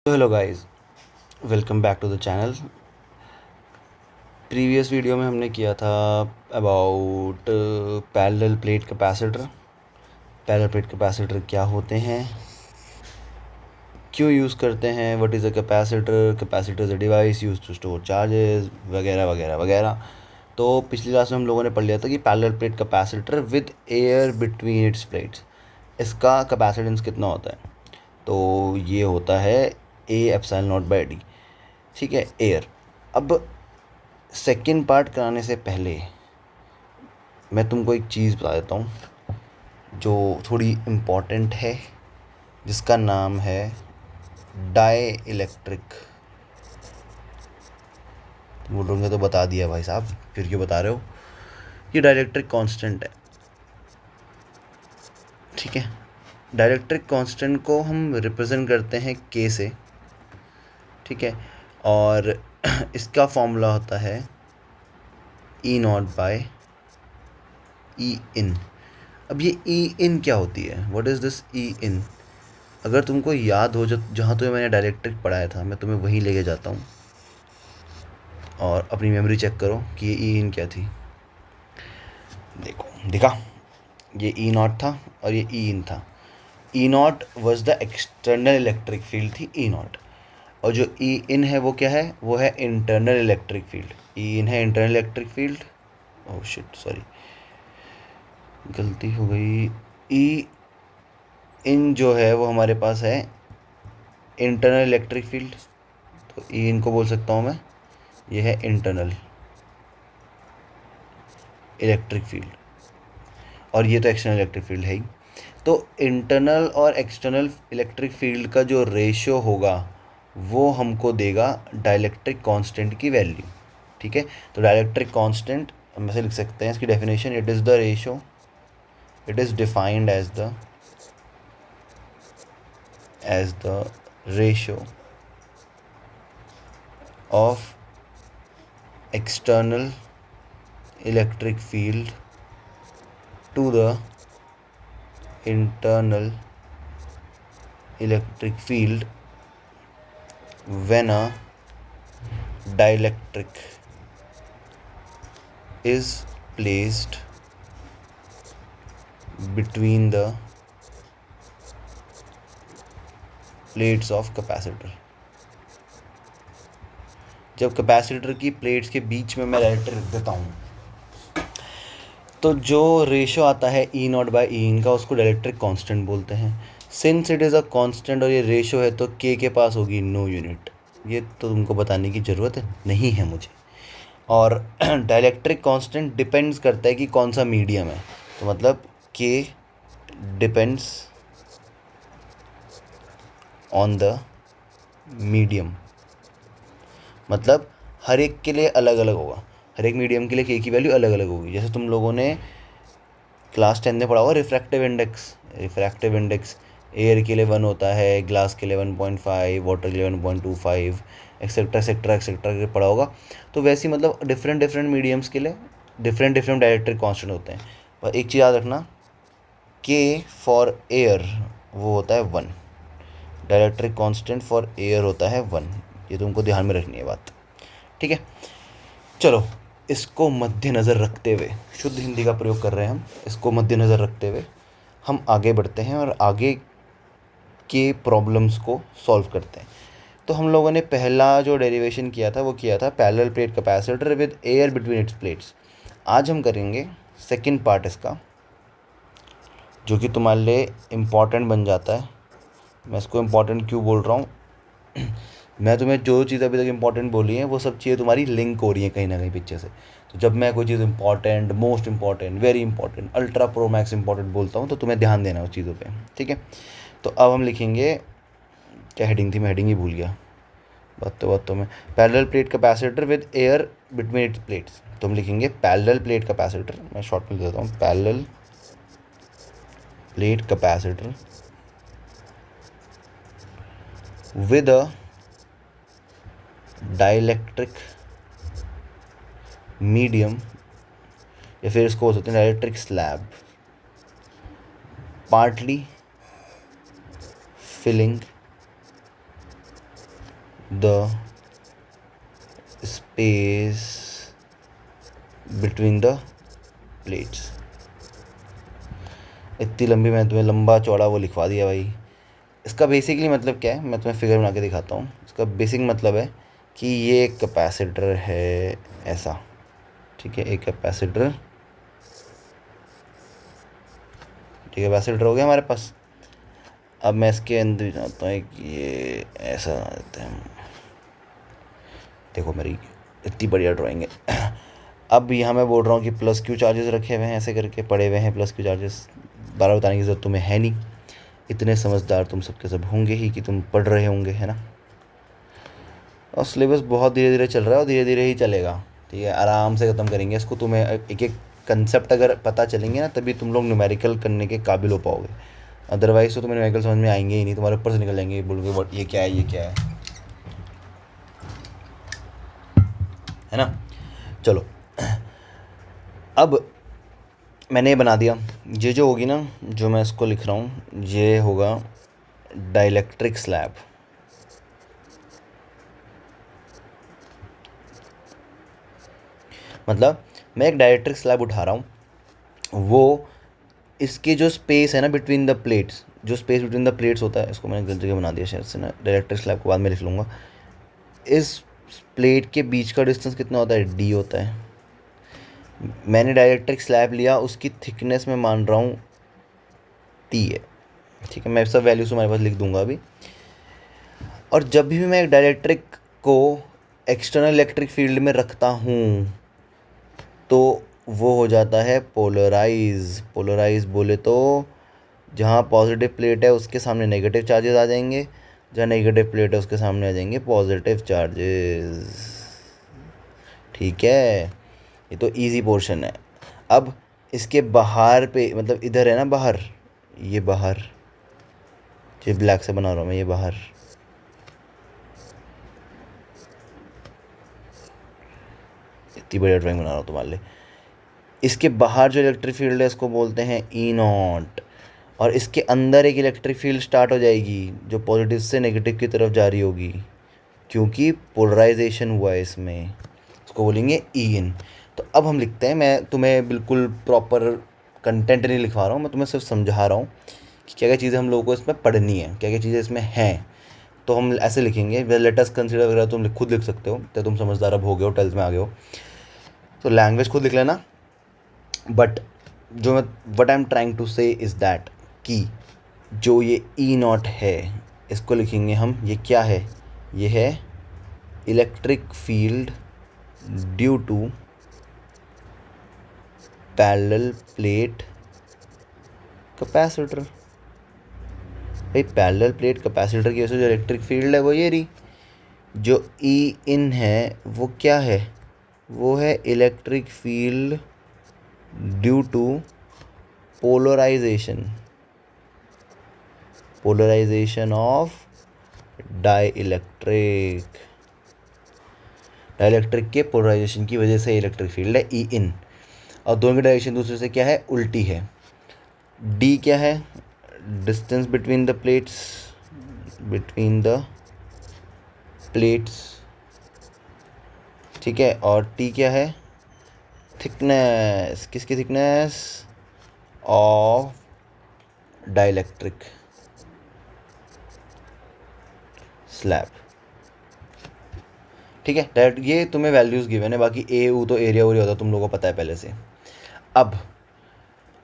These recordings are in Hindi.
Hello guys, welcome back to the channel. Previous video में हमने किया था about parallel plate capacitor. Parallel plate capacitor क्या होते हैं, क्यों यूज़ करते हैं, what is a capacitor, capacitor is a device use to store charges वगैरह वगैरह वगैरह। तो पिछली क्लास में हम लोगों ने पढ़ लिया था कि parallel plate capacitor with air between its plates, इसका कैपेसिटेंस कितना होता है। तो ये होता है A epsilon not by D, ठीक है, एयर। अब सेकेंड पार्ट कराने से पहले मैं तुमको एक चीज़ बता देता हूँ जो थोड़ी इम्पॉर्टेंट है, जिसका नाम है डाई इलेक्ट्रिक। तुम बोलोगे तो बता दिया भाई साहब, फिर क्यों बता रहे हो। ये डाइलेक्ट्रिक कांस्टेंट है, ठीक है। डाइलेक्ट्रिक कांस्टेंट को हम रिप्रेजेंट करते हैं के से, ठीक है। और इसका फॉर्मूला होता है ई नॉट बाय ई इन। अब ये ई इन क्या होती है, व्हाट इज़ दिस ई इन। अगर तुमको याद हो, जहाँ तुम्हें मैंने डायरेक्ट्रिक पढ़ाया था, मैं तुम्हें वहीं लेके जाता हूँ और अपनी मेमोरी चेक करो कि ये ई इन क्या थी। देखो, दिखा, ये ई नॉट था और ये ई इन था। E naught was the external electric field थी ई नॉट, और जो ई इन है वो क्या है, वो है इंटरनल इलेक्ट्रिक फील्ड। ई इन है internal electric field, oh shit sorry गलती हो गई। ई इन जो है वो हमारे पास है इंटरनल इलेक्ट्रिक फील्ड, तो ई इन को बोल सकता हूँ मैं, ये है इंटरनल इलेक्ट्रिक फील्ड, और ये तो एक्सटर्नल इलेक्ट्रिक फील्ड है ही। तो इंटरनल और एक्सटर्नल इलेक्ट्रिक फील्ड का जो रेशियो होगा वो हमको देगा डाइलेक्ट्रिक कांस्टेंट की वैल्यू, ठीक है। तो डाइलेक्ट्रिक कांस्टेंट हम ऐसे लिख सकते हैं, इसकी definition, it is the ratio, it is defined as the ratio of external electric field to the internal electric field when a dielectric is placed between the plates of capacitor। जब कैपेसिटर की प्लेट्स के बीच में मैं डायरेक्टर रख देता हूँ, तो जो रेशो आता है ई नॉट बाई ई इन का, उसको डाइलेक्ट्रिक कांस्टेंट बोलते हैं। Since it is a constant और ये रेशो है, तो के पास होगी नो यूनिट। ये तो तुमको बताने की ज़रूरत नहीं है मुझे। और डाइलेक्ट्रिक कांस्टेंट डिपेंड्स करता है कि कौन सा मीडियम है, तो मतलब के डिपेंड्स ऑन द मीडियम, मतलब हर एक के लिए अलग अलग होगा, हर एक मीडियम के लिए के की वैल्यू अलग अलग होगी। जैसे तुम लोगों ने क्लास 10 में पढ़ा होगा refractive index. Refractive index air के लिए 1 होता है, ग्लास के लिए 1.5, वाटर के लिए 1.25, एक्सेट्रा एक्सेट्रा एक्सेट्रा के पढ़ा होगा। तो वैसे ही मतलब डिफरेंट डिफरेंट मीडियम्स के लिए डिफरेंट डिफरेंट डाइलेक्ट्रिक कांस्टेंट होते हैं। और एक चीज़ याद रखना, के फॉर एयर वो होता है 1, डाइलेक्ट्रिक कांस्टेंट फॉर एयर होता है 1। ये तुमको ध्यान में रखनी है बात, ठीक है। चलो, इसको मद्देनज़र रखते हुए, शुद्ध हिंदी का प्रयोग कर रहे हैं हम, इसको मद्देनज़र रखते हुए हम आगे बढ़ते हैं और आगे के प्रॉब्लम्स को सॉल्व करते हैं। तो हम लोगों ने पहला जो डेरिवेशन किया था वो किया था parallel plate capacitor with air between its plates. आज हम करेंगे सेकंड पार्ट इसका, जो कि तुम्हारे लिए इम्पॉर्टेंट बन जाता है। मैं इसको इम्पॉर्टेंट क्यों बोल रहा हूँ, मैं तुम्हें जो चीज़ अभी तक इम्पॉर्टेंट बोली है वो सब चीज़ें तुम्हारी लिंक हो रही हैं कहीं ना कहीं पीछे से। तो जब मैं कोई चीज़ important, most important, very important, ultra pro max important बोलता हूँ, तो तुम्हें ध्यान देना है उस चीज़ों पे, ठीक है। तो अब हम लिखेंगे, क्या हेडिंग थी, मैं हेडिंग ही भूल गया बातों में। Parallel plate capacitor with air between its plates, तो हम लिखेंगे पैरेलल प्लेट कैपेसिटर, मैं शॉर्ट में लिख देता हूँ, parallel plate capacitor with a dielectric medium, या फिर इसको हो सकते हैं dielectric slab, partly filling the space between the plates. इतनी लंबी मैंने तुम्हें लंबा चौड़ा वो लिखवा दिया भाई। इसका बेसिकली मतलब क्या है, मैं तुम्हें फिगर बना के दिखाता हूँ। इसका बेसिक मतलब है कि ये एक कैपेसिटर है ऐसा, ठीक है, एक कैपेसिटर, ठीक है, कैपेसिटर हो गया हमारे पास। अब मैं इसके अंदर जाता हूँ कि ये ऐसा देते हैं, देखो मेरी इतनी बढ़िया ड्राइंग है। अब यहाँ मैं बोल रहा हूँ कि प्लस क्यू चार्जेस रखे हुए हैं, ऐसे करके पड़े हुए हैं प्लस क्यू चार्जेस। बारह बताने की ज़रूरत तुम्हें है नहीं, इतने समझदार तुम सबके सब होंगे ही कि तुम पढ़ रहे होंगे, है ना। और सिलेबस बहुत धीरे धीरे चल रहा है और धीरे धीरे ही चलेगा, ठीक है, आराम से ख़त्म करेंगे इसको। तुम्हें एक एक कंसेप्ट अगर पता चलेंगे ना, तभी तुम लोग न्यूमेरिकल करने के काबिल हो पाओगे। अदरवाइज़ तो तुम्हें न्यूमेरिकल समझ में आएंगे ही नहीं, तुम्हारे ऊपर से निकल जाएंगे, बोलोगे व्हाट, ये क्या है, ये क्या है ना। चलो, अब मैंने ये बना दिया। ये जो होगी ना, जो मैं इसको लिख रहा हूँ, ये होगा डाइलेक्ट्रिक स्लैब। मतलब मैं एक डाइलेक्ट्रिक स्लैब उठा रहा हूँ, वो इसके जो स्पेस है ना बिटवीन द प्लेट्स, जो स्पेस बिटवीन द प्लेट्स होता है, इसको मैंने गलत जगह बना दिया शायद से ना, डाइलेक्ट्रिक स्लैब को बाद में लिख लूँगा। इस प्लेट के बीच का डिस्टेंस कितना होता है, डी होता है। मैंने डाइलेक्ट्रिक स्लैब लिया, उसकी थिकनेस में मान रहा हूँ टी है, ठीक है, मैं सब वैल्यूज तुम्हारे पास लिख दूंगा अभी। और जब भी मैं एक डाइलेक्ट्रिक को एक्सटर्नल इलेक्ट्रिक फील्ड में रखता हूँ तो वो हो जाता है पोलराइज। पोलराइज बोले तो जहाँ पॉजिटिव प्लेट है उसके सामने नेगेटिव चार्जेस आ जाएंगे, जहाँ नेगेटिव प्लेट है उसके सामने आ जाएंगे पॉजिटिव चार्जेस, ठीक है। ये तो इजी पोर्शन है। अब इसके बाहर पे, मतलब इधर है ना बाहर, ये बाहर, ये ब्लैक से बना रहा हूँ मैं, ये बाहर, इतनी बढ़िया ड्राइंग बना रहा हूँ तुम्हारे लिए। इसके बाहर जो इलेक्ट्रिक फील्ड है इसको बोलते हैं ई नॉट, और इसके अंदर एक इलेक्ट्रिक फील्ड स्टार्ट हो जाएगी जो पॉजिटिव से नेगेटिव की तरफ जारी होगी, क्योंकि पोलराइजेशन हुआ है इसमें, इसको बोलेंगे ई इन। तो अब हम लिखते हैं, मैं तुम्हें बिल्कुल प्रॉपर कंटेंट नहीं लिखवा रहा हूँ, मैं तुम्हें सिर्फ समझा रहा हूँ कि क्या क्या चीज़ें हम लोगों को इसमें पढ़नी है, क्या क्या चीज़ें इसमें हैं। तो हम ऐसे लिखेंगे, लेट अस कंसीडर वगैरह तुम खुद लिख सकते हो, तो तुम समझदार अब हो गए हो, 12th में आ गए हो, तो लैंग्वेज खुद लिख लेना। बट जो मैं what I am trying to say is that कि जो ये ई नॉट है इसको लिखेंगे हम, ये क्या है, ये है electric field due to parallel plate capacitor. भाई पैरेलल प्लेट कैपेसिटर की वजह से जो इलेक्ट्रिक फील्ड है वो ये रही, जो ई इन है वो क्या है, वो है electric field due to polarisation, polarisation of dielectric, dielectric के पोलराइजेशन की वजह से इलेक्ट्रिक फील्ड है ई इन। और दोनों की डायरेक्शन दूसरे से क्या है, उल्टी है। डी क्या है, distance between the plates, between the plates, ठीक है। और टी क्या है, थिकनेस, किसकी थिकनेस, ऑफ डाइलेक्ट्रिक स्लैब, ठीक है। डायरेक्ट ये तुम्हें वैल्यूज़ गिवन है, बाकी ए यू तो एरिया वरिया होता तुम लोगों को पता है पहले से। अब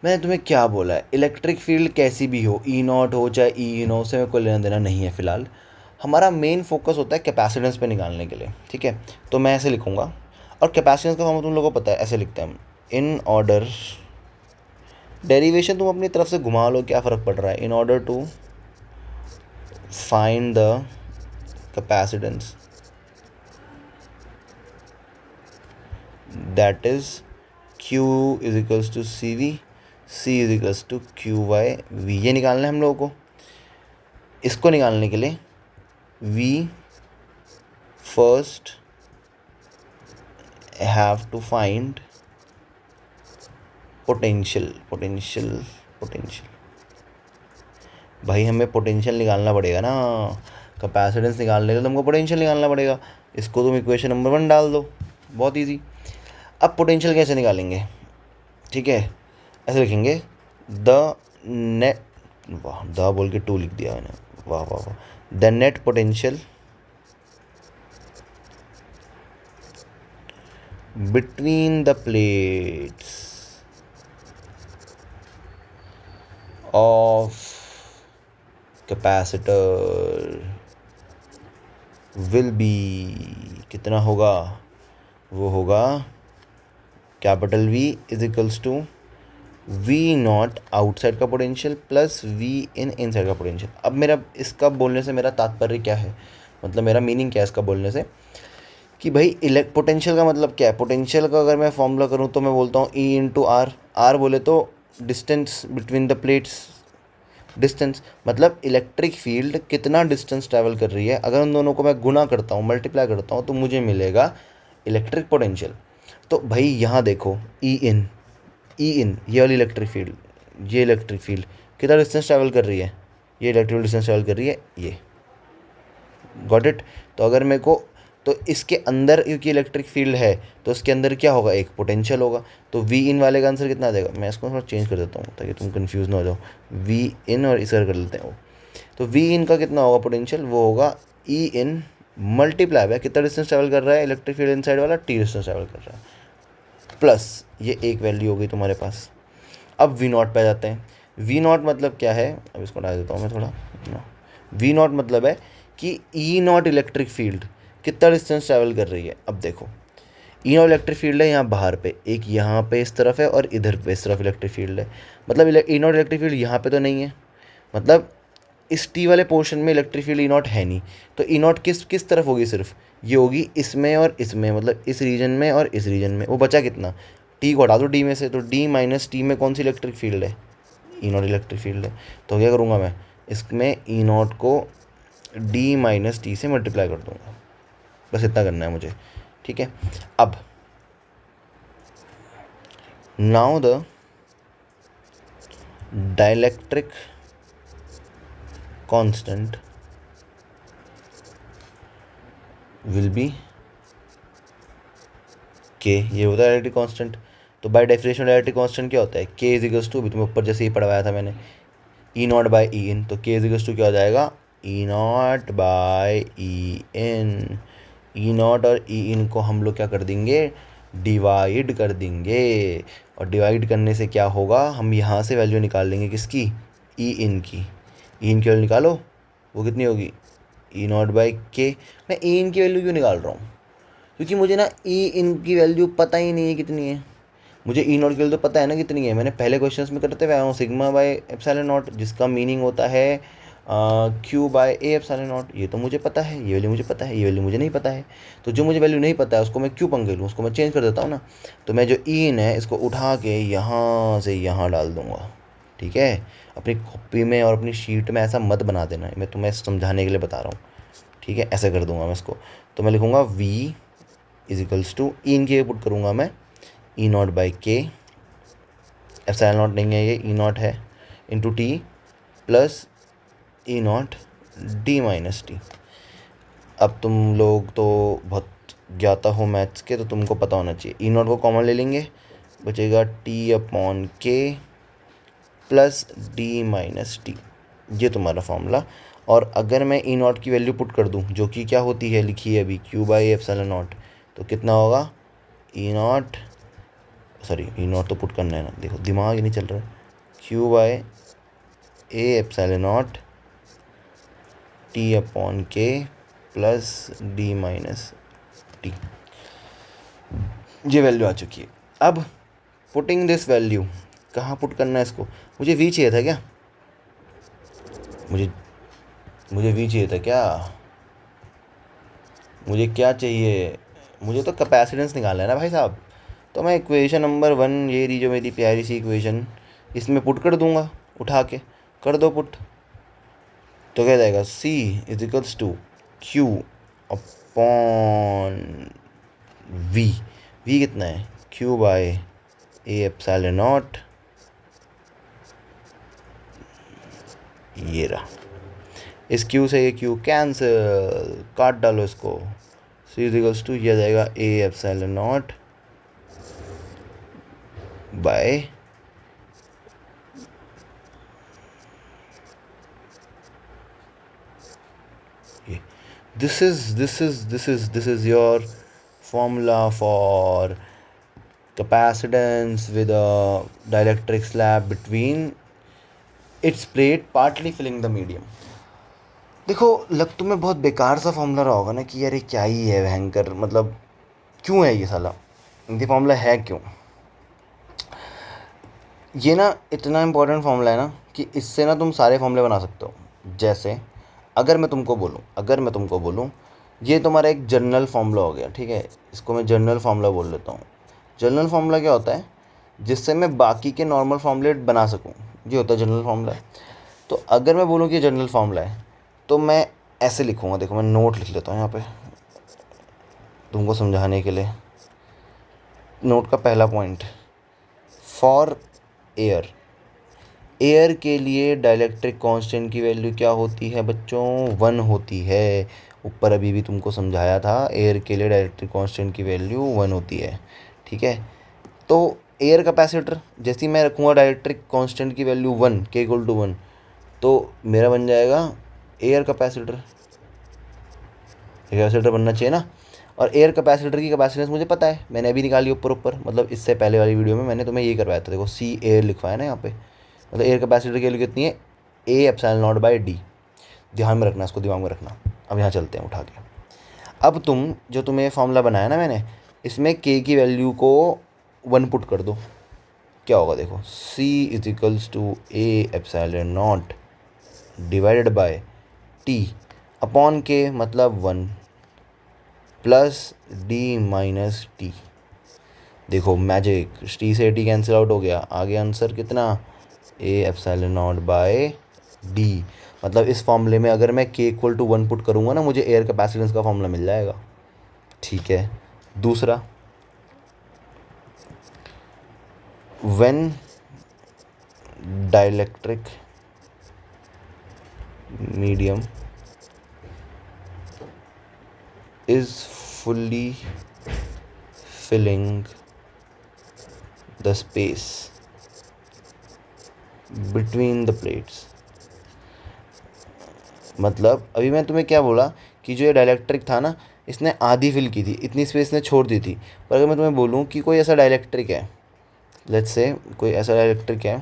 मैंने तुम्हें क्या बोला है, इलेक्ट्रिक फील्ड कैसी भी हो, ई नॉट हो चाहे ई इन हो, से मेरे को लेना देना नहीं है फ़िलहाल। हमारा मेन फोकस होता है कैपेसिटेंस पे निकालने के लिए, ठीक है। तो मैं ऐसे लिखूँगा, और कैपेसिटेंस का फॉर्म तुम लोगों को पता है, ऐसे लिखते हैं हम, इन ऑर्डर, डेरिवेशन तुम अपनी तरफ से घुमा लो, क्या फ़र्क पड़ रहा है, in order to find the capacitance that is Q is equals to C V, C is equals to Q by V, ये निकालना है हम लोगों को। इसको निकालने के लिए we first have to find potential, potential भाई हमें पोटेंशियल निकालना पड़ेगा ना, कैपेसिटेंस निकालने के लिए तुमको पोटेंशियल निकालना पड़ेगा। इसको तुम इक्वेशन नंबर 1 डाल दो, बहुत ईजी। अब पोटेंशियल कैसे निकालेंगे, ठीक है, ऐसे लिखेंगे द नेट, वाह द बोल के 2 लिख दिया मैंने, वाह वाह वाह, the net potential between the plates of capacitor will be, कितना होगा, वो होगा capital V is equals to V naught outside का potential plus V in inside का पोटेंशियल। अब मेरा इसका बोलने से मेरा तात्पर्य क्या है, मतलब मेरा मीनिंग क्या है इसका बोलने से, कि भाई इलेक्ट पोटेंशियल का मतलब क्या है। पोटेंशियल का अगर मैं फॉर्मूला करूँ तो मैं बोलता हूँ E इंटू आर, आर बोले तो distance between the plates, distance मतलब इलेक्ट्रिक फील्ड कितना डिस्टेंस ट्रैवल कर रही है, अगर उन दोनों को मैं गुना करता हूँ, मल्टीप्लाई करता हूँ, तो मुझे मिलेगा इलेक्ट्रिक पोटेंशियल। तो भाई यहाँ देखो ई इन ये वाली इलेक्ट्रिक फील्ड, ये इलेक्ट्रिक फील्ड कितना डिस्टेंस ट्रैवल कर रही है, ये इलेक्ट्रिक डिस्टेंस ट्रैवल कर रही है, ये गॉट इट। तो अगर मेरे को, तो इसके अंदर क्योंकि इलेक्ट्रिक फील्ड है तो इसके अंदर क्या होगा, एक पोटेंशियल होगा। तो वी इन वाले का आंसर कितना आ जाएगा, मैं इसको थोड़ा चेंज कर देता हूँ ताकि तुम कंफ्यूज ना हो जाओ, वी इन और इस कर लेते हैं वो। तो वी इन का कितना होगा पोटेंशियल, वो होगा ई इन मल्टीप्लाई बाय कितना डिस्टेंस ट्रैवल कर रहा है इलेक्ट्रिक फील्ड इनसाइड वाला, टी डिस्टेंस ट्रैवल कर रहा है, प्लस ये एक वैल्यू हो गई तुम्हारे पास। अब वी नॉट पे आ जाते हैं। वी नॉट मतलब क्या है, अब इसको डाल देता हूँ मैं थोड़ा। वी नॉट मतलब है कि ई नॉट इलेक्ट्रिक फील्ड कितना डिस्टेंस ट्रैवल कर रही है। अब देखो ई नॉट इलेक्ट्रिक फील्ड है यहाँ बाहर पे, एक यहाँ पे इस तरफ है और इधर पे इस तरफ इलेक्ट्रिक फील्ड है, मतलब ई नॉट इलेक्ट्रिक फील्ड यहाँ पे तो नहीं है, मतलब इस टी वाले पोर्शन में इलेक्ट्रिक फील्ड ई नॉट है नहीं। तो ई नॉट किस किस तरफ होगी, सिर्फ ये होगी इसमें और इसमें, मतलब इस रीजन में और इस रीजन में। वो बचा कितना, टी को हटा दो डी में से, तो डी माइनस टी में कौन सी इलेक्ट्रिक फील्ड है, ई नॉट इलेक्ट्रिक फील्ड है। तो क्या करूँगा मैं, इसमें ई नॉट को डी माइनस टी से मल्टीप्लाई कर दूँगा, बस इतना करना है मुझे, ठीक है। अब now the dielectric constant will be के, ये होता है डाइलेक्ट्रिक कांस्टेंट। तो बाय डेफिनेशन डाइलेक्ट्रिक कांस्टेंट क्या होता है, के इज इक्वल्स टू, अभी तुम्हें ऊपर जैसे ही पढ़वाया था मैंने, ई नॉट बाय ई इन। तो के इज इक्वल्स टू क्या हो जाएगा, E naught by E in. E naught और ई इन को हम लोग क्या कर देंगे, डिवाइड कर देंगे, और डिवाइड करने से क्या होगा, हम यहाँ से वैल्यू निकाल लेंगे किसकी, ई इन की। ई इन की वैल्यू निकालो, वो कितनी होगी, ई नॉट बाई के। मैं ई इन की वैल्यू क्यों निकाल रहा हूँ, क्योंकि मुझे ना ई इन की वैल्यू पता ही नहीं है कितनी है। मुझे ई नॉट की वैल्यू तो पता है ना कितनी है, मैंने पहले क्वेश्चंस में करते हुए आया हूँ, सिग्मा बाय एप्सिलॉन नॉट, जिसका मीनिंग होता है Q by A epsilon naught. ये तो मुझे पता है, ये वैल्यू मुझे पता है, ये वैल्यू मुझे नहीं पता है। तो जो मुझे वैल्यू नहीं पता है उसको मैं क्यों पंगे लूँ, उसको मैं चेंज कर देता हूँ ना। तो मैं जो ई इन है इसको उठा के यहाँ से यहाँ डाल दूँगा, ठीक है। अपनी कॉपी में और अपनी शीट में ऐसा मत बना देना, मैं तुम्हें समझाने के लिए बता रहा हूँ, ठीक है। ऐसे कर दूंगा मैं इसको, तो मैं लिखूँगा v इज इक्वल्स टू, ई इन की पुट करूँगा मैं, ई नॉट बाई के, एप्सिलॉन नॉट नहीं है ये, ई नॉट है, into T plus E not D minus T. अब तुम लोग तो बहुत ज्ञाता हो मैथ्स के, तो तुमको पता होना चाहिए, ई नॉट को कॉमन ले लेंगे, बचेगा टी अपॉन के प्लस डी माइनस टी, ये तुम्हारा फॉर्मूला। और अगर मैं ई नॉट की वैल्यू पुट कर दूं, जो कि क्या होती है लिखी है अभी, क्यू बाई एप्सिलॉन नॉट, तो कितना होगा, ई नॉट, सॉरी ई नॉट तो पुट करना है ना, देखो दिमाग ही नहीं चल रहा है, Q by A epsilon not T upon के प्लस डी माइनस टी, ये वैल्यू आ चुकी है। अब पुटिंग दिस वैल्यू, कहाँ पुट करना है इसको, मुझे वी चाहिए था क्या, मुझे वी चाहिए था क्या, मुझे क्या चाहिए, मुझे तो कैपेसिटेंस निकालना है ना भाई साहब। तो मैं इक्वेशन नंबर 1, ये रही जो मेरी प्यारी सी इक्वेशन, इसमें पुट कर दूंगा, उठा के कर दो पुट, तो क्या जाएगा, C is equals to Q upon V, V कितना है, Q by A epsilon naught, ये रहा, इस क्यू से ये क्यू कैंसिल, काट डालो इसको। सी इज इक्वल्स टू ये आ जाएगा A epsilon naught by this is your formula for capacitance with a dielectric slab between its plate partly filling the medium। देखो, लग तुम्हें बहुत बेकार सा फॉर्मूला रहा होगा ना कि यार ये क्या ही है भयंकर, मतलब क्यों है ये साला, ये फॉर्मूला है क्यों। ये ना इतना इम्पोर्टेंट फॉर्मूला है ना कि इससे ना तुम सारे फॉर्मूले बना सकते हो। जैसे अगर मैं तुमको बोलूँ ये तुम्हारा एक जनरल फार्मूला हो गया, ठीक है, इसको मैं जनरल फार्मूला बोल लेता हूँ। जनरल फार्मूला क्या होता है, जिससे मैं बाकी के नॉर्मल फार्मूले बना सकूँ, ये होता है जनरल फार्मूला। तो अगर मैं बोलूँ कि जनरल फार्मूला है तो मैं ऐसे लिखूँगा, देखो मैं नोट लिख लेता हूँ यहाँ पे तुमको समझाने के लिए। नोट का पहला पॉइंट, फॉर एयर के लिए डाइलेक्ट्रिक कांस्टेंट की वैल्यू क्या होती है बच्चों, 1 होती है। ऊपर अभी भी तुमको समझाया था, एयर के लिए डाइलेक्ट्रिक कांस्टेंट की वैल्यू 1 होती है, ठीक है। तो एयर कैपेसिटर, जैसे ही मैं रखूँगा डाइलेक्ट्रिक कांस्टेंट की वैल्यू 1, के इक्वल टू 1, तो मेरा बन जाएगा एयर कैपेसिटर बनना चाहिए ना। और एयर कैपेसिटर की कैपेसिटेंस मुझे पता है, मैंने अभी निकाली ऊपर, मतलब इससे पहले वाली वीडियो में मैंने तुम्हें ये करवाया था। देखो सी एयर लिखवाया ना यहाँ पे, मतलब एयर कैपेसिटर की वैल्यू कितनी है, A epsilon naught by D. ध्यान में रखना, इसको दिमाग में रखना। अब यहाँ चलते हैं उठा के। अब तुम्हें फॉर्मूला बनाया ना मैंने, इसमें के की वैल्यू को 1 पुट कर दो, क्या होगा देखो, C is equals to A epsilon naught divided by T upon K, मतलब 1 प्लस डी माइनस टी। देखो मैजिक, टी से टी कैंसिल आउट हो गया, आगे आंसर कितना, A epsilon naught by D. मतलब इस फॉर्मूले में अगर मैं के इक्वल टू 1 पुट करूँगा ना, मुझे एयर कैपेसिटेंस का फॉर्मूला मिल जाएगा, ठीक है। दूसरा, when dielectric medium is fully filling the space between the plates. मतलब अभी मैं तुम्हें क्या बोला कि जो ये डाइलेक्ट्रिक था ना, इसने आधी फिल की थी, इतनी स्पेस ने छोड़ दी थी। पर अगर मैं तुम्हें बोलूँ कि कोई ऐसा डाइलेक्ट्रिक है, लेट्स से कोई ऐसा डाइलेक्ट्रिक है,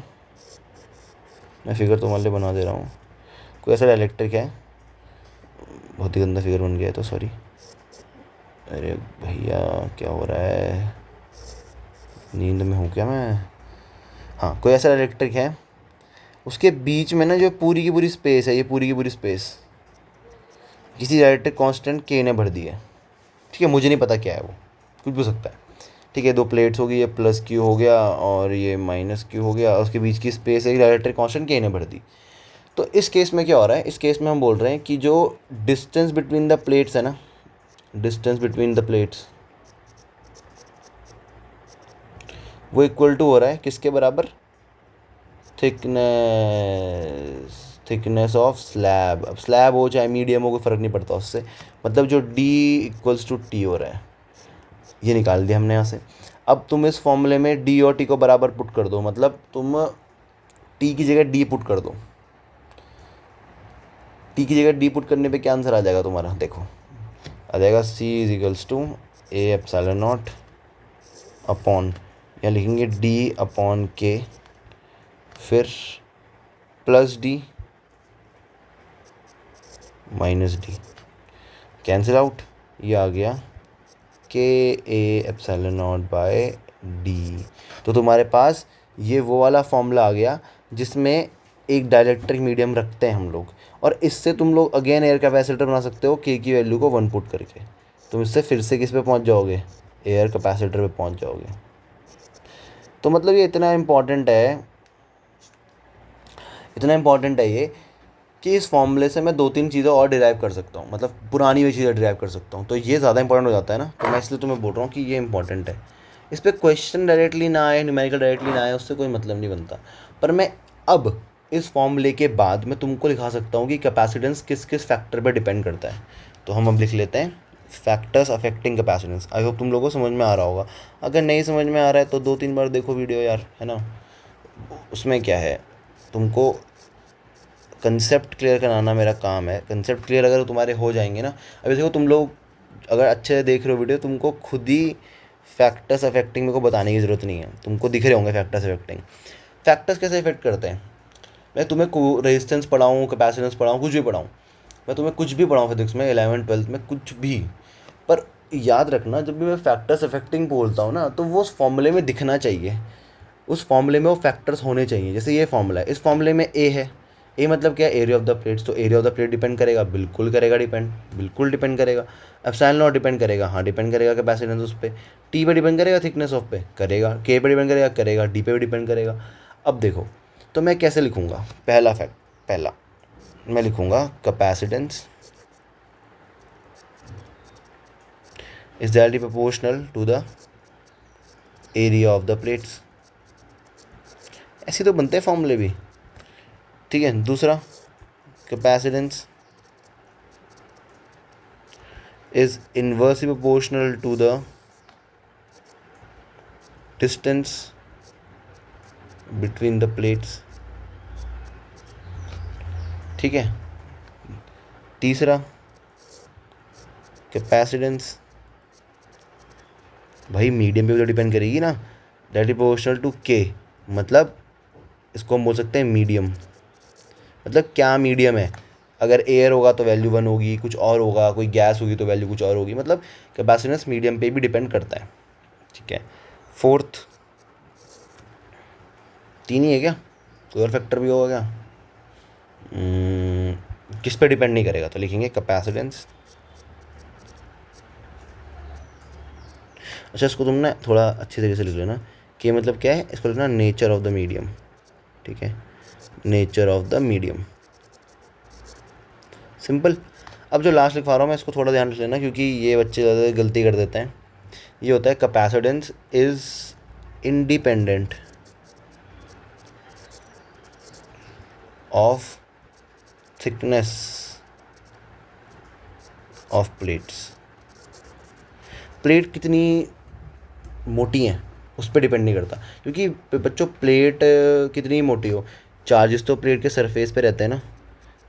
मैं फिगर तुम्हारे लिए बना दे रहा हूँ, कोई ऐसा डाइलेक्ट्रिक है, बहुत ही गंदा फिगर बन गया है तो सॉरी। अरे भैया क्या हो रहा है, नींद में हूँ क्या मैं। हाँ, कोई ऐसा डाइलेक्ट्रिक है, उसके बीच में ना जो पूरी की पूरी स्पेस है, ये पूरी की पूरी स्पेस किसी डाइलेक्ट्रिक कांस्टेंट के ने भर दी है, ठीक है। मुझे नहीं पता क्या है वो, कुछ भी हो सकता है, ठीक है। 2 प्लेट्स होगी, ये प्लस क्यू हो गया और ये माइनस क्यू हो गया, उसके बीच की स्पेस एक डाइलेक्ट्रिक कांस्टेंट के ने भर दी। तो इस केस में क्या हो रहा है, इस केस में हम बोल रहे हैं कि जो डिस्टेंस बिटवीन द प्लेट्स है ना, डिस्टेंस बिटवीन द प्लेट्स वो इक्वल टू हो रहा है किसके बराबर, थिकनेस ऑफ स्लैब। अब स्लैब हो चाहे मीडियम हो, कोई फ़र्क नहीं पड़ता उससे, मतलब जो डी इक्वल्स टू टी हो रहा है, ये निकाल दिया हमने यहाँ से। अब तुम इस फॉर्मूले में डी और टी को बराबर पुट कर दो, मतलब तुम टी की जगह डी पुट कर दो। टी की जगह डी पुट करने पे क्या आंसर आ जाएगा तुम्हारा, देखो आ जाएगा C is equals to A epsilon naught upon, या लिखेंगे डी अपॉन के, फिर plus D minus D, cancel out, ये आ गया K A epsilon naught by D. तो तुम्हारे पास ये वो वाला फॉर्मूला आ गया जिसमें एक डाइलेक्ट्रिक मीडियम रखते हैं हम लोग, और इससे तुम लोग अगेन एयर कैपेसिटर बना सकते हो, के की वैल्यू को 1 पुट करके। तुम इससे फिर से किस पे पहुंच जाओगे, एयर कैपेसिटर पे पहुंच जाओगे। तो मतलब ये इतना इम्पॉर्टेंट है ये कि इस फॉर्मूले से मैं 2-3 चीज़ें और डिराइव कर सकता हूँ, मतलब पुरानी हुई चीज़ें डिराइव कर सकता हूँ। तो ये ज़्यादा इंपॉर्टेंट हो जाता है ना, तो मैं इसलिए तुम्हें बोल रहा हूँ कि ये इंपॉर्टेंट है। इस पर क्वेश्चन डायरेक्टली ना आए, न्यूमेरिकल डायरेक्टली ना आए, उससे कोई मतलब नहीं बनता। पर मैं अब इस फॉर्मूले के बाद मैं तुमको लिखा सकता हूँ कि कैपेसिटेंस किस किस फैक्टर पर डिपेंड करता है। तो हम अब लिख लेते हैं factors affecting capacitance. I hope तुम लोगों को समझ में आ रहा होगा। अगर नहीं समझ में आ रहा है तो 2-3 बार देखो वीडियो यार, है ना। उसमें क्या है, तुमको कंसेप्ट क्लियर कराना मेरा काम है। कंसेप्ट क्लियर अगर तुम्हारे हो जाएंगे ना, अभी देखो तुम लोग अगर अच्छे से देख रहे हो वीडियो, तुमको खुद ही फैक्टर्स अफेक्टिंग मेरे को बताने की ज़रूरत नहीं है, तुमको दिख रहे होंगे फैक्टर्स अफेक्टिंग। फैक्टर्स कैसे इफेक्ट करते हैं, मैं तुम्हें रेजिस्टेंस पढ़ाऊँ, कैपेसिटेंस पढ़ाऊँ, कुछ भी पढ़ाऊँ, मैं तुम्हें कुछ भी पढ़ाऊँ फिजिक्स में 11th-12th में कुछ भी, पर याद रखना जब भी मैं फैक्टर्स अफेक्टिंग बोलता हूँ ना, तो वो उस फॉर्मूले में दिखना चाहिए, उस फॉर्मूले में वो फैक्टर्स होने चाहिए। जैसे ये फॉर्मूला है, इस फॉर्मूले में ए है, ए मतलब क्या है, एरिया ऑफ द प्लेट्स। तो area of the plate depend करेगा, बिल्कुल करेगा डिपेंड, बिल्कुल डिपेंड करेगा। एप्सिलॉन नॉट डिपेंड करेगा, हाँ डिपेंड करेगा कैपेसिटेंस उस पर। टी पे डिपेंड करेगा, थिकनेस ऑफ पे करेगा, के पे डिपेंड करेगा, करेगा, डी पे भी डिपेंड करेगा। अब देखो तो मैं कैसे लिखूँगा, पहला मैं लिखूँगा capacitance is directly proportional to the area of the plates. ऐसे तो बनते हैं फॉर्मूले भी, ठीक है। दूसरा, capacitance is inversely proportional to the distance between the plates, ठीक है। तीसरा, कैपेसिटेंस भाई मीडियम पे तो डिपेंड करेगी ना, दैट इज प्रोपोर्शनल टू के, मतलब इसको हम बोल सकते हैं मीडियम। मतलब क्या मीडियम है, अगर एयर होगा तो वैल्यू 1 होगी, कुछ और होगा, कोई गैस होगी तो वैल्यू कुछ और होगी। मतलब कैपेसिटेंस मीडियम पे भी डिपेंड करता है, ठीक है। फोर्थ, 3 ही है क्या, कोई और फैक्टर भी होगा क्या? किस पे डिपेंड नहीं करेगा, तो लिखेंगे कैपेसिटेंस। अच्छा, इसको तुम ना थोड़ा अच्छे तरीके से लिख लेना कि मतलब क्या है, इसको लिखना नेचर ऑफ द मीडियम, ठीक है, nature of the medium, simple. अब जो लास्ट लिखवा रहा हूँ मैं, इसको थोड़ा ध्यान रख लेना क्योंकि ये बच्चे ज़्यादा गलती कर देते हैं। ये होता है capacitance is independent of thickness of plates. Plate कितनी मोटी हैं उस पर डिपेंड नहीं करता, क्योंकि बच्चों प्लेट कितनी मोटी हो, चार्जेस तो प्लेट के सरफेस पे रहते हैं ना,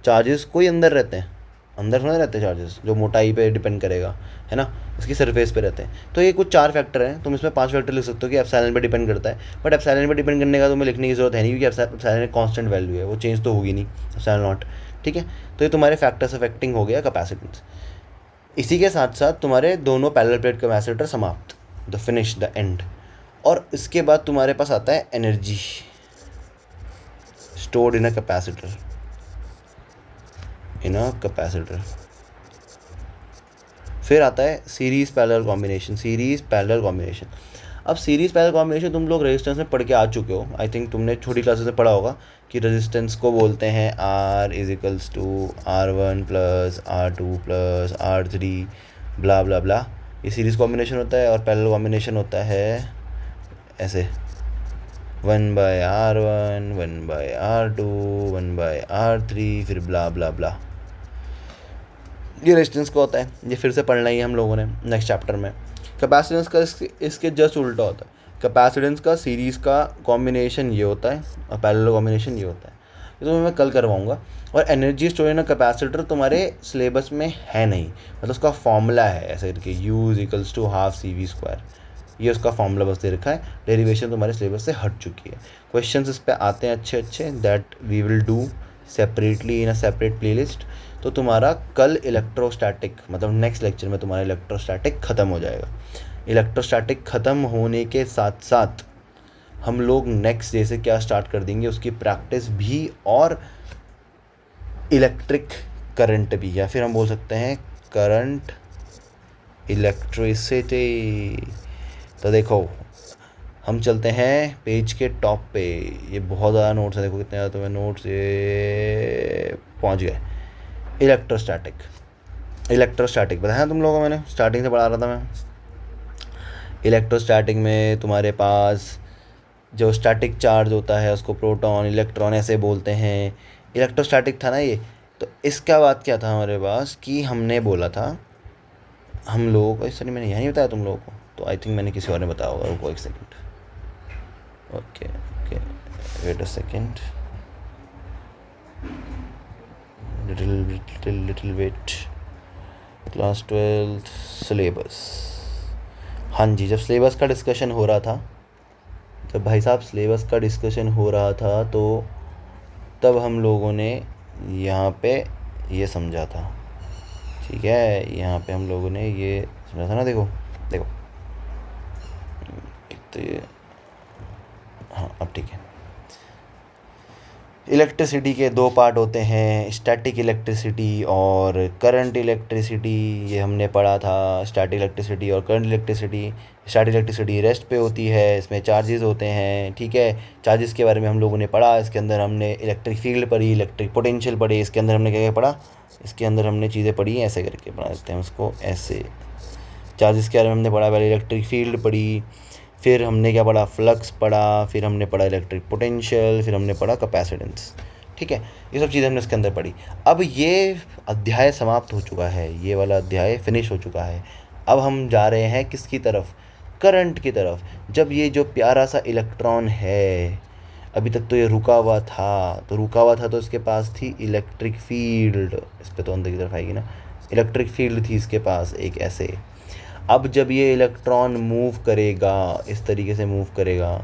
चार्जेस कोई अंदर रहते हैं, अंदर थोड़ा रहते हैं चार्जेस, जो मोटाई पे डिपेंड करेगा, है ना, इसकी सरफेस पे रहते हैं। तो ये कुछ 4 फैक्टर हैं, तुम इसमें 5 फैक्टर लिख सकते हो कि एप्सिलॉन पे डिपेंड करता है, बट एप्सिलॉन पे डिपेंड करने का तुम्हें लिखने की जरूरत है नहीं, क्योंकि एप्सिलॉन एक कांस्टेंट वैल्यू है, वो चेंज तो होगी नहीं, एप्सिलॉन नॉट, ठीक है। तो ये तुम्हारे फैक्टर्स अफेक्टिंग हो गया कैपेसिटेंस। इसी के साथ साथ तुम्हारे दोनों पैरेलल प्लेट कैपेसिटर समाप्त, द फिनिश, द एंड। और इसके बाद तुम्हारे पास आता है energy stored in a capacitor, फिर आता है सीरीज पैरेलल कॉम्बिनेशन। अब सीरीज पैरेलल कॉम्बिनेशन तुम लोग रेजिस्टेंस में पढ़ के आ चुके हो, आई थिंक तुमने छोटी क्लासेस में पढ़ा होगा कि रेजिस्टेंस को बोलते हैं R is equals to R1 plus R2 plus R3 blah blah blah. ये सीरीज कॉम्बिनेशन होता है, और पैरेलल कॉम्बिनेशन होता है ऐसे 1/R1 1/R2 1/R3 फिर ब्ला ब्ला ब्ला। ये रेजिस्टेंस का होता है, ये फिर से पढ़ना ही है हम लोगों ने नेक्स्ट चैप्टर में। कैपेसिटेंस का इसके जस्ट उल्टा होता है, कैपेसिटेंस का सीरीज़ का कॉम्बिनेशन ये होता है और पैरेलल कॉम्बिनेशन ये होता है, ये तो मैं कल करवाऊँगा। और एनर्जी स्टोरेज इन कैपेसिटर तुम्हारे सिलेबस में है नहीं, मतलब उसका फॉर्मूला है ऐसे करके U=12CV², ये उसका फॉर्मूला बस दे रखा है, डेरिवेशन तुम्हारे सिलेबस से हट चुकी है। क्वेश्चंस इस पे आते हैं अच्छे अच्छे, that we will do separately in a separate playlist. तो तुम्हारा कल इलेक्ट्रोस्टैटिक, मतलब नेक्स्ट लेक्चर में तुम्हारा इलेक्ट्रोस्टैटिक ख़त्म हो जाएगा। इलेक्ट्रोस्टैटिक ख़त्म होने के साथ साथ हम लोग नेक्स्ट डे से क्या स्टार्ट कर देंगे, उसकी प्रैक्टिस भी, और इलेक्ट्रिक करंट भी, या फिर हम बोल सकते हैं करंट इलेक्ट्रिसिटी। तो देखो हम चलते हैं पेज के टॉप पे, ये बहुत ज़्यादा नोट्स है, देखो कितने ज़्यादा तुम्हें नोट्स, ये पहुंच गए। इलेक्ट्रोस्टैटिक बताया तुम लोगों को, मैंने स्टार्टिंग से पढ़ा रहा था मैं। इलेक्ट्रोस्टैटिक में तुम्हारे पास जो स्टैटिक चार्ज होता है उसको प्रोटॉन इलेक्ट्रॉन ऐसे बोलते हैं। इलेक्ट्रोस्टैटिक था ना ये। तो इसका बात क्या था हमारे पास कि हमने बोला था हम लोगों को, इस मैंने यहाँ नहीं बताया तुम लोगों को, तो आई थिंक मैंने किसी और ने बताया होगा, रुको एक second. Okay okay, wait a second, little wait. Class 12 syllabus, हाँ जी, जब सिलेबस का डिस्कशन हो रहा था, जब भाई साहब सिलेबस का डिस्कशन हो रहा था तो तब हम लोगों ने यहाँ पे ये समझा था, ठीक है, यहाँ पे हम लोगों ने ये समझा था ना। देखो देखो, एक तो ये, हाँ अब ठीक है। इलेक्ट्रिसिटी के दो पार्ट होते हैं, स्टैटिक इलेक्ट्रिसिटी और करंट इलेक्ट्रिसिटी, ये हमने पढ़ा था। स्टैटिक इलेक्ट्रिसिटी और current electricity. Static electricity rest पे होती है, इसमें चार्जेस होते हैं, ठीक है। चार्जेस के बारे में हम लोगों ने पढ़ा, इसके अंदर हमने इलेक्ट्रिक फील्ड पढ़ी, इलेक्ट्रिक पोटेंशियल पढ़ी, इसके अंदर हमने क्या क्या पढ़ा, इसके अंदर हमने चीज़ें पढ़ी, ऐसे करके बना देते हैं उसको ऐसे। चार्जेस के बारे में हमने पढ़ा, पहले इलेक्ट्रिक फील्ड पढ़ी, फिर हमने क्या पढ़ा, फ्लक्स पढ़ा, फिर हमने पढ़ा इलेक्ट्रिक पोटेंशियल, फिर हमने पढ़ा कैपेसिटेंस, ठीक है। ये सब चीज़ें हमने इसके अंदर पढ़ी। अब ये अध्याय समाप्त हो चुका है, ये वाला अध्याय फिनिश हो चुका है। अब हम जा रहे हैं किसकी तरफ, करंट की तरफ। जब ये जो प्यारा सा इलेक्ट्रॉन है, अभी तक तो ये रुका हुआ था, तो इसके पास थी इलेक्ट्रिक फील्ड, इस पर तो अंदर की तरफ आएगी ना, इलेक्ट्रिक फील्ड थी इसके पास एक ऐसे। अब जब ये इलेक्ट्रॉन मूव करेगा, इस तरीके से मूव करेगा,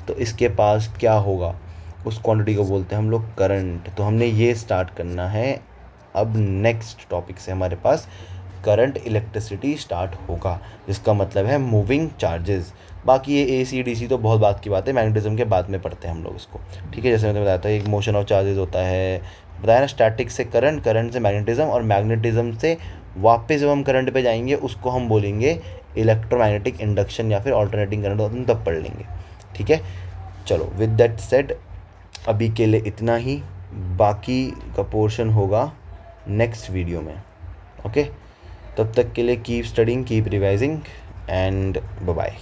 तो इसके पास क्या होगा, उस क्वांटिटी को बोलते हैं हम लोग करंट। तो हमने ये स्टार्ट करना है। अब नेक्स्ट टॉपिक से हमारे पास करंट इलेक्ट्रिसिटी स्टार्ट होगा, जिसका मतलब है मूविंग चार्जेस। बाकी ये AC DC तो बहुत बात की बात है, मैग्नेटिज्म के बाद में पढ़ते हैं हम लोग इसको, ठीक है। जैसे मैंने बताया था एक मोशन ऑफ चार्जेस होता है, बताया ना, स्टैटिक से करंट, करंट से मैग्नेटिज्म, और मैग्नेटिज्म से वापस जब हम करंट पे जाएंगे उसको हम बोलेंगे इलेक्ट्रोमैग्नेटिक इंडक्शन या फिर ऑल्टरनेटिंग करंट, हम तब पढ़ लेंगे, ठीक है। चलो विद दैट सेड अभी के लिए इतना ही, बाकी का पोर्शन होगा नेक्स्ट वीडियो में, ओके। तब तक के लिए keep studying, keep revising and bye bye.